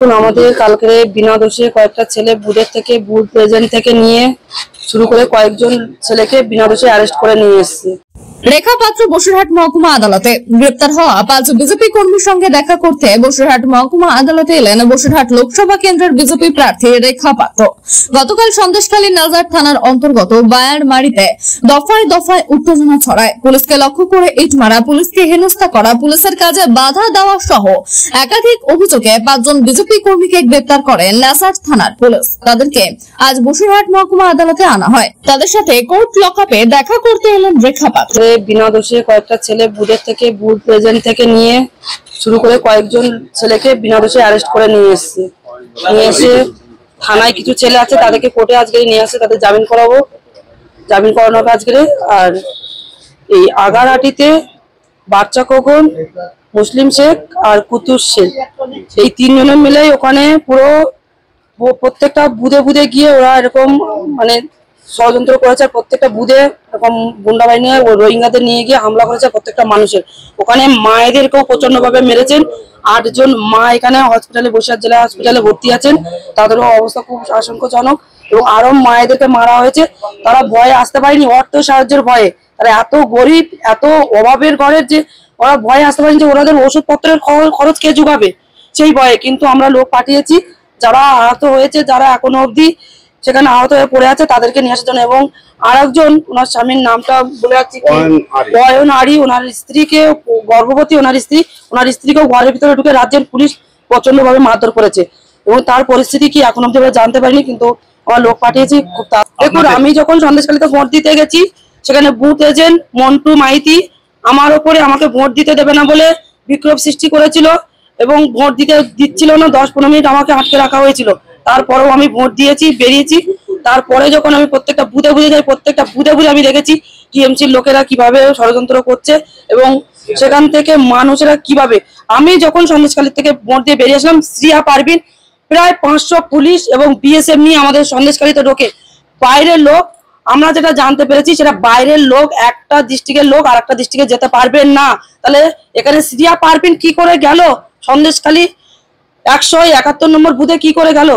আমাদের কালকে বিনা দোষে কয়েকটা ছেলে বুথের থেকে বুথ প্রেজেন্ট থেকে নিয়ে শুরু করে কয়েকজন ছেলেকে বিনা দোষে অ্যারেস্ট করে নিয়ে এসেছে। রেখা পাত্র বসিরহাট মহকুমা আদালতে গ্রেপ্তার হওয়া 5 বিজেপি কর্মীর সঙ্গে দেখা করতে বসিরহাট মহকুমা আদালতে এলেন বসিরহাট লোকসভা কেন্দ্রের বিজেপি প্রার্থী রেখা পাত্র। গতকাল সন্দেশখালী নাজার থানার অন্তর্গত বায়ারমারিতে দফায় দফায় উত্তেজনা ছড়ায়। পুলিশকে লক্ষ্য করে ইট মারা, পুলিশকে হেনস্থা করা, পুলিশের কাজে বাধা দেওয়া সহ একাধিক অভিযোগে 5 জন বিজেপি কর্মীকে গ্রেপ্তার করে নাজার থানার পুলিশ। তাদেরকে আজ বসিরহাট মহকুমা আদালতে আনা হয়। তাদের সাথে কোর্ট লকআপে দেখা করতে এলেন রেখা পাত্র। বিনা দোষে কয়েকটা ছেলে বুথের থেকে বুথ প্রেজেন্ট থেকে নিয়ে শুরু করে কয়েকজন ছেলেকে বিনা দোষে অ্যারেস্ট করে নিয়ে এসেছে। নিয়ে এসে থানায় কিছু ছেলে আছে, তাদেরকে কোর্টে আজকে নিয়ে আসে, তাদের জামিন করাবো, জামিন করানো হবে আজকে। আর এই আগারহাটিতে বাচ্চা খোকন, মুসলিম শেখ আর কুতুস শেখ, এই 3 জনের মিলে ওখানে পুরো প্রত্যেকটা বুধে বুধে গিয়ে ওরা এরকম মানে ষড়যন্ত্র করেছে। প্রত্যেকটা বুধে এরকম গুন্ডা বাহিনী রোহিঙ্গাদের নিয়ে গিয়ে হামলা করেছে প্রত্যেকটা মানুষের। ওখানে মায়েদেরকেও প্রচন্ড ভাবে মেরেছেন। 8 জন মা এখানে হসপিটালে, বসিরহাট জেলা হসপিটালে ভর্তি আছেন, তাদেরও অবস্থা খুব আশঙ্কাজনক। এবং আরো মায়েদেরকে মারা হয়েছে, তারা ভয়ে আসতে পারেনি, অর্থ সাহায্যের ভয়ে। তারা এত গরিব, এত অভাবের ঘরের যে ওরা ভয়ে আসতে পারেনি যে ওনাদের ওষুধপত্রের খরচ কে যোগাবে, সেই ভয়ে। কিন্তু আমরা লোক পাঠিয়েছি, যারা আহত হয়েছে, যারা এখনো অবধি সেখানে আহত হয়ে পড়ে আছে, তাদেরকে নিয়ে আসার জন্য। এবং আরেকজন, ওনার স্বামীর নামটা বলে যাচ্ছি, বয়ন আরি, ওনার স্ত্রীকে গর্ভবতী, ওনার স্ত্রীকেও ঘরের ভিতরে ঢুকে রাজ্যের পুলিশ প্রচন্ড ভাবে মারধর করেছে। এবং তার পরিস্থিতি কি এখন অব্দি জানতে পারিনি, কিন্তু আমার লোক পাঠিয়েছি। দেখুন, আমি যখন সন্দেশখালীতে ভোট দিতে গেছি, সেখানে বুথ এজেন্ট মন্টু মাইতি আমার ওপরে আমাকে ভোট দিতে দেবে না বলে বিক্ষোভ সৃষ্টি করেছিল এবং ভোট দিচ্ছিল না। 10-15 মিনিট আমাকে আটকে রাখা হয়েছিল। তারপরেও আমি ভোট দিয়েছি, বেরিয়েছি। তারপরে যখন আমি প্রত্যেকটা বুথে বুথে যাই, প্রত্যেকটা বুথে বুথে আমি দেখেছি টিএমসির লোকেরা কিভাবে ষড়যন্ত্র করছে এবং সেখান থেকে মানুষেরা কিভাবে। আমি যখন সন্দেশখালী থেকে ভোট দিয়ে বেরিয়ে আসলাম, শ্রিয়া পারভিন প্রায় 500 পুলিশ এবং বিএসএফ নিয়ে আমাদের সন্দেশখালীতে ঢোকে। বাইরের লোক, আমরা যেটা জানতে পেরেছি, সেটা বাইরের লোক, একটা ডিস্ট্রিক্টের লোক আর একটা ডিস্ট্রিক্টে যেতে পারবেন না। তাহলে এখানে শ্রিয়া পারভিন কি করে গেল সন্দেশখালী 171 নম্বর বুথে, কি করে গেল?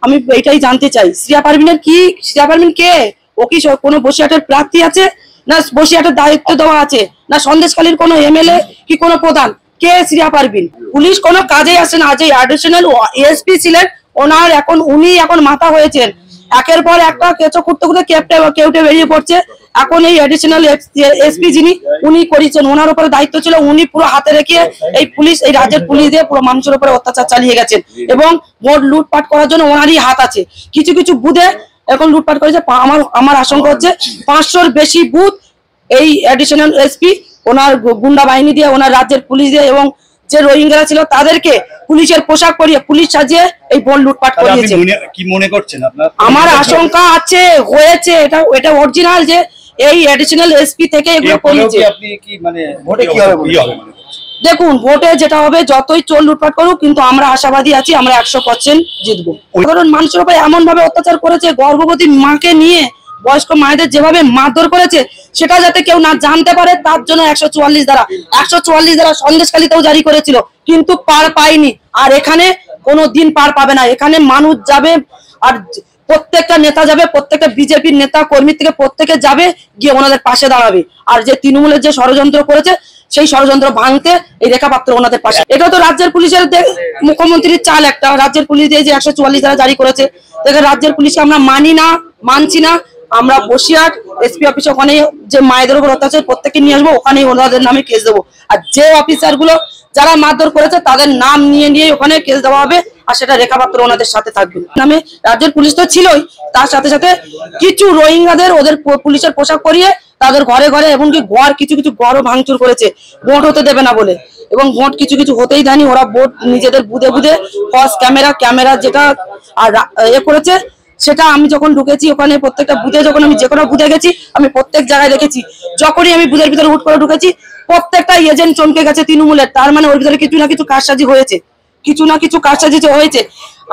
আমি এটাই জানতে চাই। শ্রিয়া পারভিন কে? ও কি কোনো বসিরহাটের প্রার্থী আছে, না বসিরহাটের দায়িত্ব দেওয়া আছে, না সন্দেশখালীর কোনো এমএলএ কি কোনো প্রধান? কে শ্রিয়া পারভিন? পুলিশ কোনো কাজে আসে না। আজ অ্যাডিশনাল এসপি ছিলেন, উনি এখন মাথা হয়েছেন। একের পর একটা কেঁচো খুঁড়তে খুঁড়তে কেউটে বেরিয়ে পড়ছে। এখন এই অ্যাডিশনাল এসপি যিনি, উনি করেছেন, ওনার উপরে দায়িত্ব ছিল, উনি পুরো হাতে রেখে এই পুলিশ, এই রাজ্যের পুলিশ দিয়ে পুরো মানুষের উপরে অত্যাচার চালিয়ে গেছেন। এবং ভোট লুটপাট করার জন্য ওনারই হাত আছে। কিছু কিছু বুথে এখন লুটপাট করেছে। আমার আশঙ্কা হচ্ছে 500-র বেশি বুথ এই অ্যাডিশনাল এসপি ওনার গুন্ডা বাহিনী দিয়ে, ওনার রাজ্যের পুলিশ দিয়ে এবং যে রোহিঙ্গারা ছিল তাদেরকে পুলিশের পোশাক পরিয়ে, পুলিশ সাজিয়ে এই ভোট লুটপাট করিয়েছে। কি মনে করছেন আপনারা? আমার আশঙ্কা আছে, হয়েছে, এটা অরিজিনাল যে এই অ্যাডিশনাল এসপি থেকে এগুলো করিয়েছে। আপনি কি মানে ভোটে কি হবে? দেখুন, ভোটে যেটা হবে, যতই চোর লুটপাট করুক, কিন্তু আমরা আশাবাদী আছি, আমরা 100% জিতবো। কারণ মানুষের উপরে এমন ভাবে অত্যাচার করেছে, গর্ভবতী মাকে নিয়ে বয়স্ক মায়েদের যেভাবে মারধর করেছে, সেটা যাতে কেউ না জানতে পারে, তার জন্য 144 ধারা সন্দেশখালীতেও জারি করেছিল, কিন্তু পার পায়নি। আর এখানে কোনো দিন পার পাবে না। এখানে মানুষ যাবে, আর প্রত্যেকটা নেতা যাবে, প্রত্যেকটা বিজেপির নেতা কর্মী থেকে প্রত্যেকে যাবে, গিয়ে ওনাদের পাশে দাঁড়াবে। আর যে তৃণমূলের যে ষড়যন্ত্র করেছে, সেই ষড়যন্ত্র ভাঙতে এই রেখা পাত্র ওনাদের পাশে। এটা তো রাজ্যের পুলিশের, মুখ্যমন্ত্রীর চাল একটা, রাজ্যের পুলিশ দিয়ে যে 144 ধারা জারি করেছে। দেখে রাজ্যের পুলিশকে আমরা মানছি না। আমরা বসিরহাট এসপি অফিসে ওখানে যে মায়েদের উপর অত্যাচার, প্রত্যেককে নিয়ে আসবো, ওখানেই ওনাদের নামে কেস দেবো। আর যে অফিসার গুলো যারা মারধর করেছে, তাদের নাম নিয়ে ওখানে কেস দেওয়া হবে। আর সেটা রেখা পাত্র ওনাদের সাথে থাকবে নামে। রাজ্যের পুলিশ তো ছিলই, তার সাথে সাথে কিছু রোহিঙ্গাদের ওদের পুলিশের পোশাক পরিয়ে তাদের ঘরে ঘরে, এমনকি কিছু কিছু ঘরও ভাঙচুর করেছে ভোট হতে দেবে না বলে। এবং ভোট কিছু কিছু হতেই দেয়নি। ওরা ভোট নিজেদের বুধে বুধে ফস ক্যামেরা যেটা আর করেছে, সেটা আমি যখন ঢুকেছি ওখানে প্রত্যেকটা বুথে, যখন আমি যে কোনো বুথে গেছি, আমি প্রত্যেক জায়গায় দেখেছি, যখনই আমি বুথের ভিতরে হুট করে ঢুকেছি, প্রত্যেকটা এজেন্ট চমকে গেছে তৃণমূলের। তার মানে ওর ভিতরে কিছু না কিছু কারসাজি হয়েছে।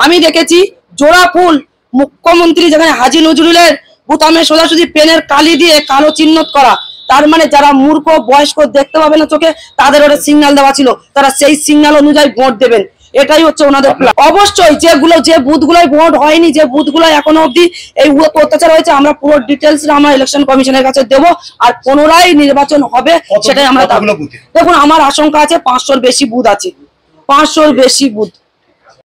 আমি দেখেছি জোড়া ফুল মুখ্যমন্ত্রী যেখানে হাজী নজরুলের বুতামে সোজাসুজি পেনের কালি দিয়ে কালো চিহ্নিত করা। তার মানে যারা মূর্খ বয়স্ক দেখতে পাবে না চোখে, তাদের ওটা সিগন্যাল দেওয়া ছিল, তারা সেই সিগন্যাল অনুযায়ী ভোট দেবেন। এটাই হচ্ছে ওনাদের প্ল্যান। অবশ্যই যে বুথগুলোয় ভোট হয়নি, যে বুথগুলো এখনো অব্দি এই অত্যাচার হয়েছে, আমরা পুরো ডিটেলস আমরা ইলেকশন কমিশনের কাছে দেবো, আর পুনরায় নির্বাচন হবে সেটাই আমরা। দেখুন আমার আশঙ্কা আছে 500-র বেশি বুথ আছে, 500-র বেশি বুথ।